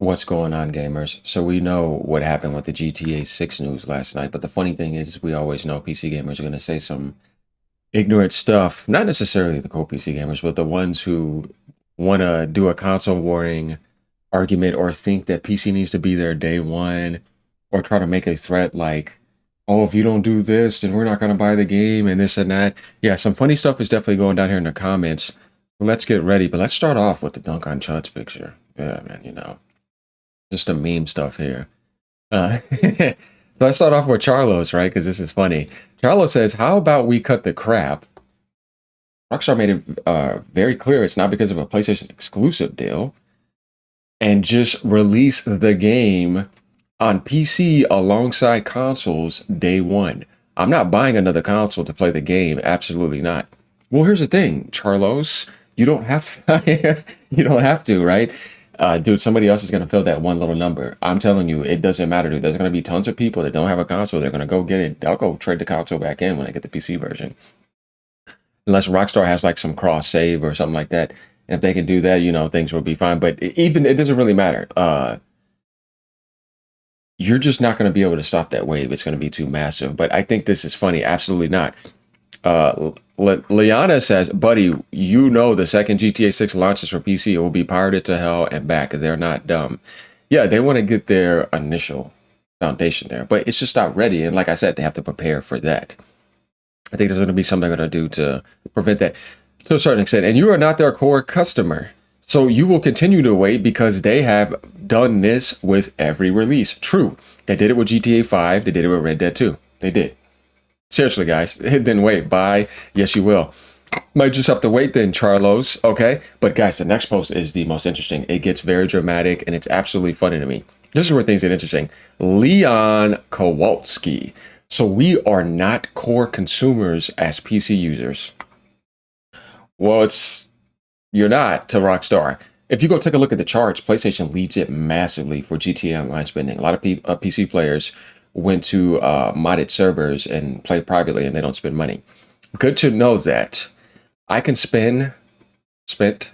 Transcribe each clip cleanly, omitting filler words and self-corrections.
What's going on, gamers? So we know what happened with the GTA 6 news last night, but the funny thing is we always know PC gamers are going to say some ignorant stuff. Not necessarily the cool PC gamers, but the ones who want to do a console warring argument or think that PC needs to be there day one or try to make a threat like, oh, if you don't do this, then we're not going to buy the game and this and that. Yeah, some funny stuff is definitely going down here in the comments. Let's get ready, but let's start off with the Dunk on Chuds picture. Yeah, man, just the meme stuff here. So let's start off with Charlos, right? Because this is funny. Charlo says, how about we cut the crap? Rockstar made it very clear it's not because of a PlayStation exclusive deal. And just release the game on PC alongside consoles day one. I'm not buying another console to play the game. Absolutely not. Well, here's the thing, Charlos. You don't have to. You don't have to, right? Dude, somebody else is going to fill that one little number. I'm telling you, it doesn't matter, dude. There's going to be tons of people that don't have a console. They're going to go get it. They'll go trade the console back in when they get the PC version. Unless Rockstar has like some cross save or something like that. And if they can do that, things will be fine. But even it doesn't really matter. You're just not going to be able to stop that wave. It's going to be too massive. But I think this is funny. Absolutely not. Liana says, buddy, the second GTA 6 launches for PC, it will be pirated to hell and back. They're not dumb. Yeah, they want to get their initial foundation there, but it's just not ready. And like I said, they have to prepare for that. I think there's going to be something they're going to do to prevent that to a certain extent. And you are not their core customer. So you will continue to wait because they have done this with every release. True. They did it with GTA 5. They did it with Red Dead 2. They did. Seriously, guys, then wait. Bye. Yes, you will. Might just have to wait then, Charlos. Okay. But guys, the next post is the most interesting. It gets very dramatic and it's absolutely funny to me. This is where things get interesting. Leon Kowalski. So we are not core consumers as PC users. Well, you're not to Rockstar. If you go take a look at the charts, PlayStation leads it massively for GTA Online spending. A lot of PC players went to modded servers and play privately and they don't spend money. Good to know that I can spent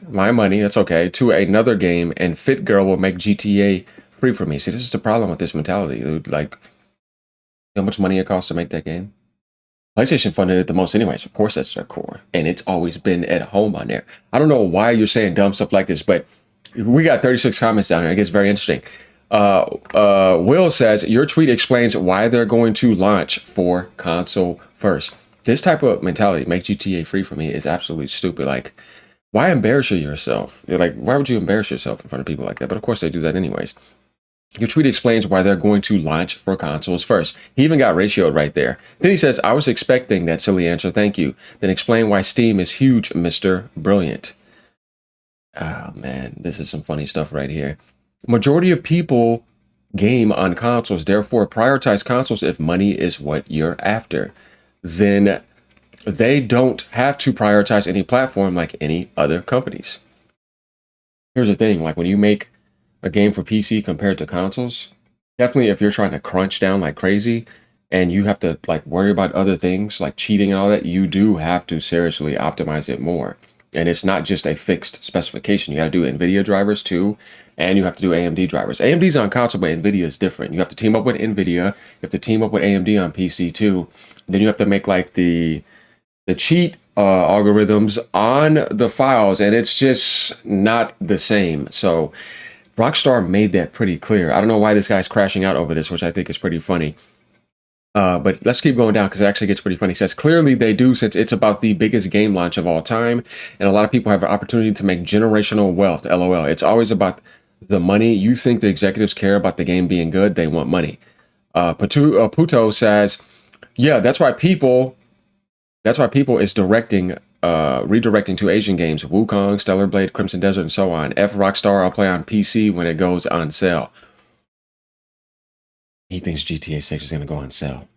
my money, that's okay, to another game and Fit Girl will make GTA free for me. See, this is the problem with this mentality, dude. Like, you know how much money it costs to make that game? PlayStation funded it the most anyways. Of course, that's their core. And it's always been at home on there. I don't know why you're saying dumb stuff like this, but we got 36 comments down here. It gets very interesting. Will says, your tweet explains why they're going to launch for console first. This type of mentality, make GTA free for me, is absolutely stupid. Like, why embarrass yourself? Like, why would you embarrass yourself in front of people like that? But of course they do that anyways. Your tweet explains why they're going to launch for consoles first. He even got ratioed right there. Then he says, I was expecting that silly answer. Thank you. Then explain why Steam is huge, Mr. Brilliant. Oh, man, this is some funny stuff right here. Majority of people game on consoles, therefore prioritize consoles if money is what you're after. Then they don't have to prioritize any platform like any other companies. Here's the thing, like when you make a game for PC compared to consoles, definitely if you're trying to crunch down like crazy and you have to like worry about other things like cheating and all that, you do have to seriously optimize it more. And it's not just a fixed specification. You got to do NVIDIA drivers too, and you have to do AMD drivers. AMD's on console, but NVIDIA is different. You have to team up with NVIDIA. You have to team up with AMD on PC too. Then you have to make like the cheat algorithms on the files, and it's just not the same. So Rockstar made that pretty clear. I don't know why this guy's crashing out over this, which I think is pretty funny. But let's keep going down because it actually gets pretty funny. He says, clearly they do since it's about the biggest game launch of all time. And a lot of people have an opportunity to make generational wealth. LOL. It's always about the money. You think the executives care about the game being good? They want money. Puto says, yeah, that's why people is redirecting to Asian games. Wukong, Stellar Blade, Crimson Desert, and so on. F Rockstar, I'll play on PC when it goes on sale. He thinks GTA 6 is going to go on sale.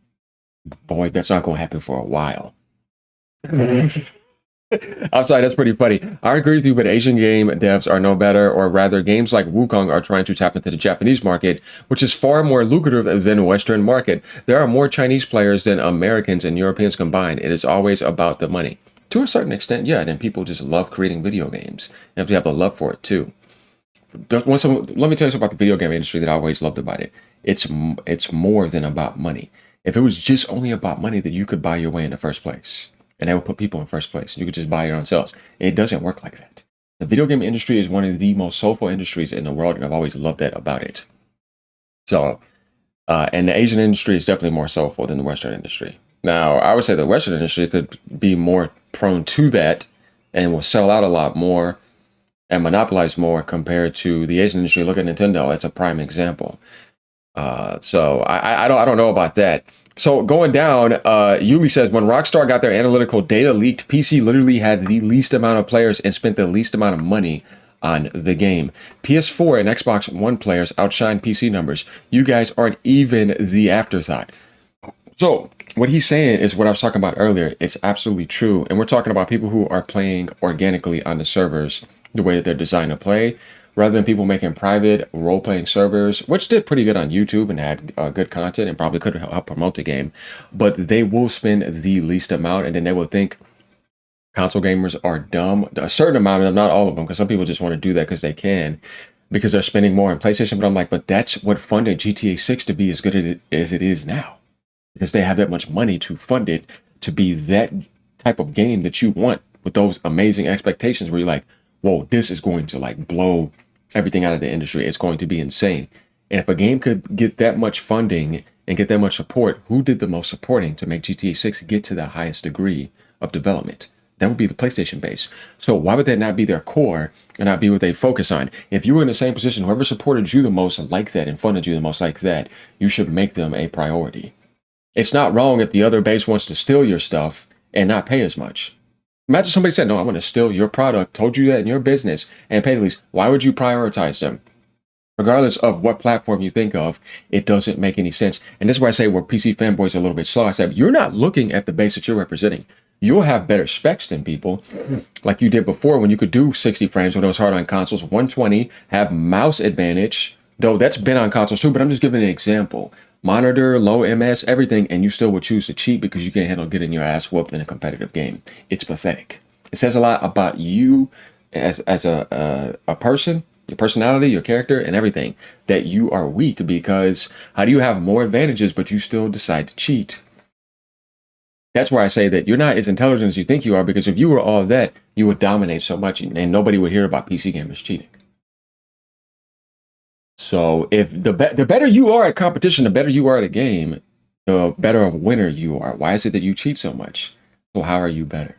Boy, that's not going to happen for a while. I'm sorry, that's pretty funny. I agree with you, but Asian game devs are no better, or rather, games like Wukong are trying to tap into the Japanese market, which is far more lucrative than Western market. There are more Chinese players than Americans and Europeans combined. It is always about the money. To a certain extent, yeah, and then people just love creating video games. You have to have a love for it, too. let me tell you something about the video game industry that I always loved about it. It's more than about money. If it was just only about money, then you could buy your way in the first place, and that would put people in first place. You could just buy your own sales. It doesn't work like that. The video game industry is one of the most soulful industries in the world, and I've always loved that about it. So, and the Asian industry is definitely more soulful than the Western industry. Now, I would say the Western industry could be more prone to that and will sell out a lot more and monopolize more compared to the Asian industry. Look at Nintendo; it's a prime example. So I don't know about that. So going down, Yuli says when Rockstar got their analytical data leaked, PC literally had the least amount of players and spent the least amount of money on the game. PS4 and Xbox One players outshine PC numbers. You guys aren't even the afterthought. So what he's saying is what I was talking about earlier. It's absolutely true. And we're talking about people who are playing organically on the servers the way that they're designed to play, rather than people making private role-playing servers, which did pretty good on YouTube and had good content and probably could help promote the game. But they will spend the least amount, and then they will think console gamers are dumb. A certain amount of them, not all of them, because some people just want to do that because they can, because they're spending more on PlayStation. But I'm like, but that's what funded GTA 6 to be as good as it is now, because they have that much money to fund it to be that type of game that you want, with those amazing expectations where you're like, whoa, this is going to like blow everything out of the industry. It's going to be insane. And if a game could get that much funding and get that much support, who did the most supporting to make GTA 6 get to the highest degree of development? That would be the PlayStation base. So why would that not be their core and not be what they focus on? If you were in the same position, whoever supported you the most like that and funded you the most like that, you should make them a priority. It's not wrong if the other base wants to steal your stuff and not pay as much. Imagine somebody said, no, I'm going to steal your product, told you that in your business, and pay the least. Why would you prioritize them? Regardless of what platform you think of, it doesn't make any sense. And this is why I say where PC fanboys are a little bit slow. I said, you're not looking at the base that you're representing. You'll have better specs than people, like you did before when you could do 60 frames when it was hard on consoles, 120, have mouse advantage, though that's been on consoles too, but I'm just giving an example. Monitor, low MS, everything, and you still would choose to cheat because you can't handle getting your ass whooped in a competitive game. It's pathetic. It says a lot about you as a person, your personality, your character, and everything, that you are weak, because how do you have more advantages but you still decide to cheat? That's why I say that you're not as intelligent as you think you are, because if you were all that, you would dominate so much and nobody would hear about PC gamers cheating. So if the better you are at competition, the better you are at a game, the better of a winner you are. Why is it that you cheat so much? So how are you better?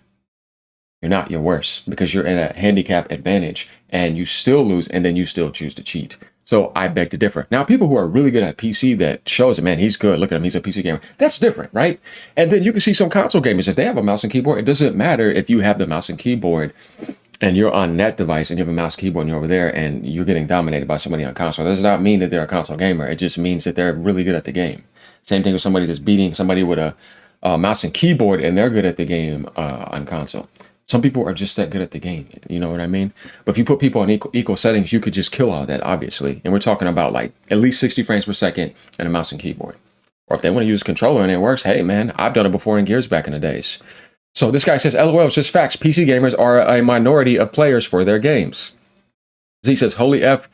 You're not, you're worse, because you're in a handicap advantage and you still lose and then you still choose to cheat. So I beg to differ. Now, people who are really good at PC that shows it, man, he's good. Look at him. He's a PC gamer. That's different, right? And then you can see some console gamers, if they have a mouse and keyboard, it doesn't matter if you have the mouse and keyboard and you're on that device and you have a mouse keyboard and you're over there and you're getting dominated by somebody on console. That does not mean that they're a console gamer. It just means that they're really good at the game. Same thing with somebody that's beating somebody with a mouse and keyboard and they're good at the game on console. Some people are just that good at the game. You know what I mean? But if you put people on equal settings, you could just kill all that, obviously. And we're talking about like at least 60 frames per second and a mouse and keyboard. Or if they want to use a controller and it works, hey, man, I've done it before in Gears back in the days. So this guy says, LOL, it's just facts. PC gamers are a minority of players for their games. Z says, holy F,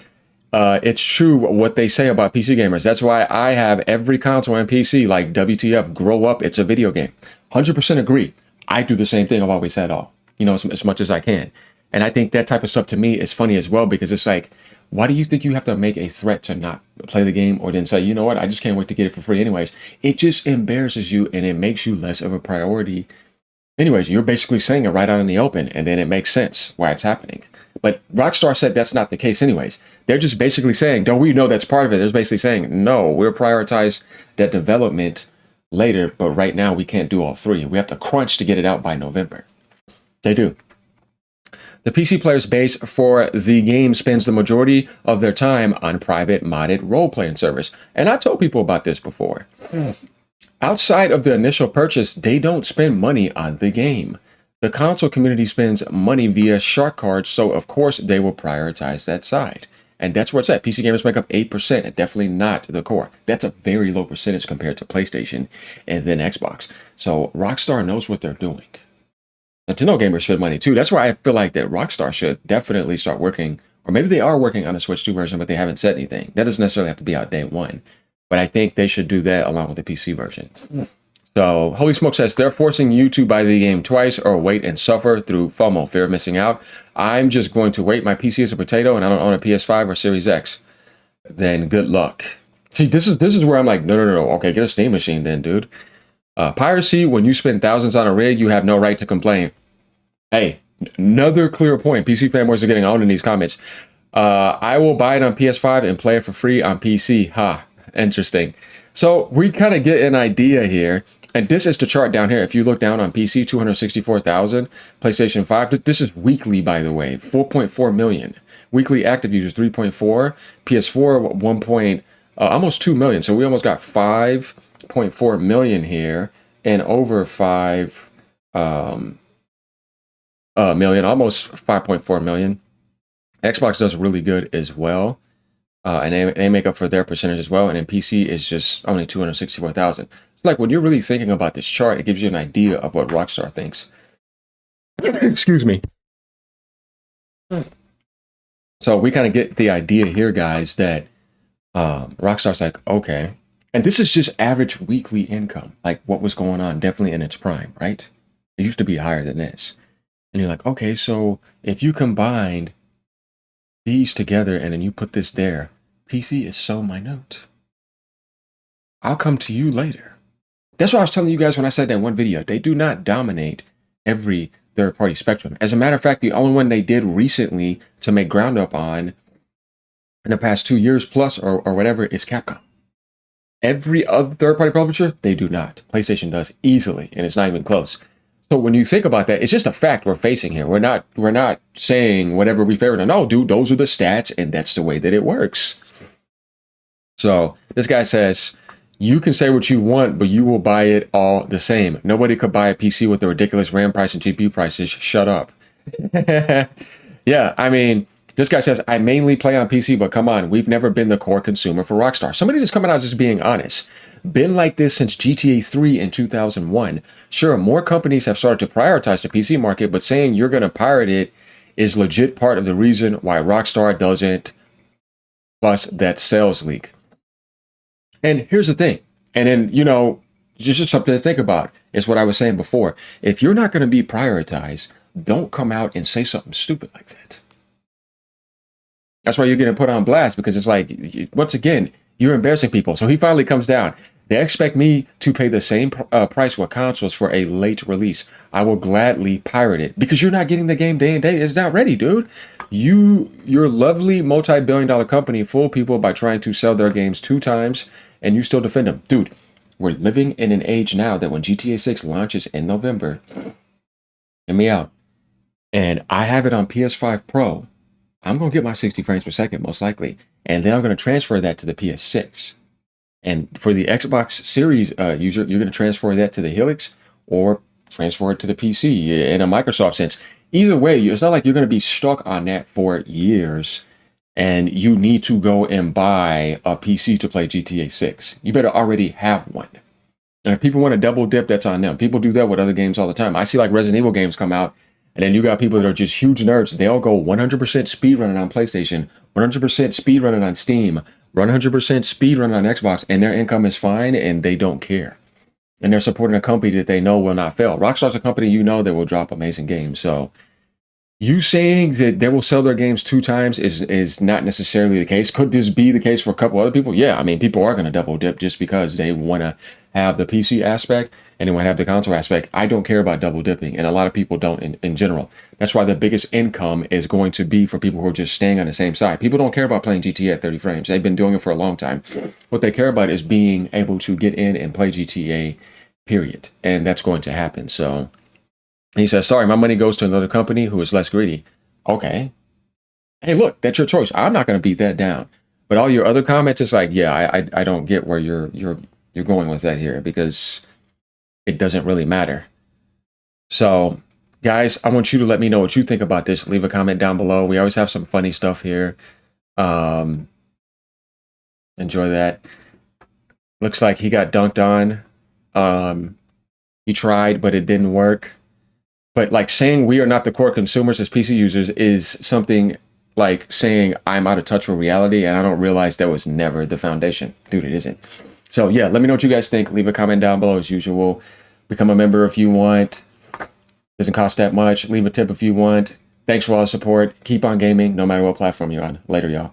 it's true what they say about PC gamers. That's why I have every console and PC, like WTF, grow up, it's a video game. 100% agree. I do the same thing. I've always had all, you know, as much as I can. And I think that type of stuff to me is funny as well, because it's like, why do you think you have to make a threat to not play the game or then say, you know what, I just can't wait to get it for free anyways. It just embarrasses you and it makes you less of a priority. Anyways, you're basically saying it right out in the open, and then it makes sense why it's happening. But Rockstar said that's not the case anyways. They're just basically saying, don't we know that's part of it? They're basically saying, no, we'll prioritize that development later, but right now we can't do all three. We have to crunch to get it out by November. They do. The PC players base for the game spends the majority of their time on private modded role-playing servers. And I told people about this before. Outside of the initial purchase, they don't spend money on the game. The console community spends money via shark cards, so of course they will prioritize that side. And that's where it's at. PC gamers make up 8%, and definitely not the core. That's a very low percentage compared to PlayStation and then Xbox. So Rockstar knows what they're doing. Nintendo gamers spend money too. That's why I feel like that Rockstar should definitely start working Or maybe they are working on a Switch 2 version, but they haven't said anything. That doesn't necessarily have to be out day one. But I think they should do that along with the PC version. So, Holy Smoke says, they're forcing you to buy the game twice or wait and suffer through FOMO, fear of missing out. I'm just going to wait. My PC is a potato and I don't own a PS5 or Series X. Then good luck. See, this is where I'm like, no. Okay, get a Steam machine then, dude. Piracy, when you spend thousands on a rig, you have no right to complain. Hey, another clear point. PC fanboys are getting on in these comments. I will buy it on PS5 and play it for free on PC. Ha, interesting. So we kind of get an idea here. And this is the chart down here. If you look down on PC, 264,000. PlayStation 5, this is weekly, by the way, 4.4 million. Weekly active users, 3.4. PS4, 1. Almost 2 million. So we almost got 5.4 million here and over 5 million, almost 5.4 million. Xbox does really good as well. And they make up for their percentage as well. And then PC is just only 264,000. It's like when you're really thinking about this chart, it gives you an idea of what Rockstar thinks. Excuse me. So we kind of get the idea here, guys, that Rockstar's like, okay. And this is just average weekly income, like what was going on, definitely in its prime, right? It used to be higher than this. And you're like, okay, so if you combined these together and then you put this there, PC is so minute. I'll come to you later. That's what I was telling you guys when I said that one video. They do not dominate every third-party spectrum. As a matter of fact, the only one they did recently to make ground up on in the past 2 years plus or whatever is Capcom. Every other third-party publisher, they do not. PlayStation does easily, and it's not even close. So when you think about that, it's just a fact we're facing here. We're not saying whatever we favorite. No, dude, those are the stats, and that's the way that it works. So this guy says, you can say what you want, but you will buy it all the same. Nobody could buy a PC with the ridiculous RAM price and GPU prices. Shut up. Yeah, I mean, this guy says, I mainly play on PC, but come on, we've never been the core consumer for Rockstar. Somebody just coming out just being honest. Been like this since GTA 3 in 2001. Sure, more companies have started to prioritize the PC market, but saying you're going to pirate it is legit part of the reason why Rockstar doesn't, plus that sales leak. And here's the thing. And then, you know, just something to think about is what I was saying before. If you're not going to be prioritized, don't come out and say something stupid like that. That's why you're getting put on blast, because it's like, once again, you're embarrassing people. So he finally comes down. They expect me to pay the same price with consoles for a late release. I will gladly pirate it because you're not getting the game day and date. It's not ready, dude. Your lovely multi-billion-dollar company fool people by trying to sell their games 2 times, and you still defend them. Dude, we're living in an age now that when GTA 6 launches in November, hear me out, and I have it on PS5 Pro, I'm going to get my 60 frames per second, most likely. And then I'm going to transfer that to the PS6. And for the Xbox Series user, you're going to transfer that to the Helix or transfer it to the PC in a Microsoft sense. Either way, it's not like you're going to be stuck on that for years and you need to go and buy a PC to play GTA 6. You better already have one. And if people want to double dip, that's on them. People do that with other games all the time. I see like Resident Evil games come out, and then you got people that are just huge nerds. They'll go 100% speedrunning on PlayStation, 100% speedrunning on Steam, 100% speedrunning on Xbox, and their income is fine, and they don't care. And they're supporting a company that they know will not fail. Rockstar's a company you know that will drop amazing games. So you saying that they will sell their games 2 times is not necessarily the case. Could this be the case for a couple other people? Yeah, I mean, people are going to double dip just because they want to have the PC aspect and they want to have the console aspect. I don't care about double dipping, and a lot of people don't in general. That's why the biggest income is going to be for people who are just staying on the same side. People don't care about playing GTA at 30 frames. They've been doing it for a long time. What they care about is being able to get in and play GTA, period. And that's going to happen. So he says, sorry, my money goes to another company who is less greedy. Okay. Hey, look, that's your choice. I'm not going to beat that down. But all your other comments, it's like, yeah, I don't get where you're going with that here, because it doesn't really matter. So, guys, I want you to let me know what you think about this. Leave a comment down below. We always have some funny stuff here. Enjoy that. Looks like he got dunked on. He tried, but it didn't work. But like saying we are not the core consumers as PC users is something like saying I'm out of touch with reality and I don't realize that was never the foundation. Dude, it isn't. So yeah, let me know what you guys think. Leave a comment down below as usual. Become a member if you want. Doesn't cost that much. Leave a tip if you want. Thanks for all the support. Keep on gaming no matter what platform you're on. Later, y'all.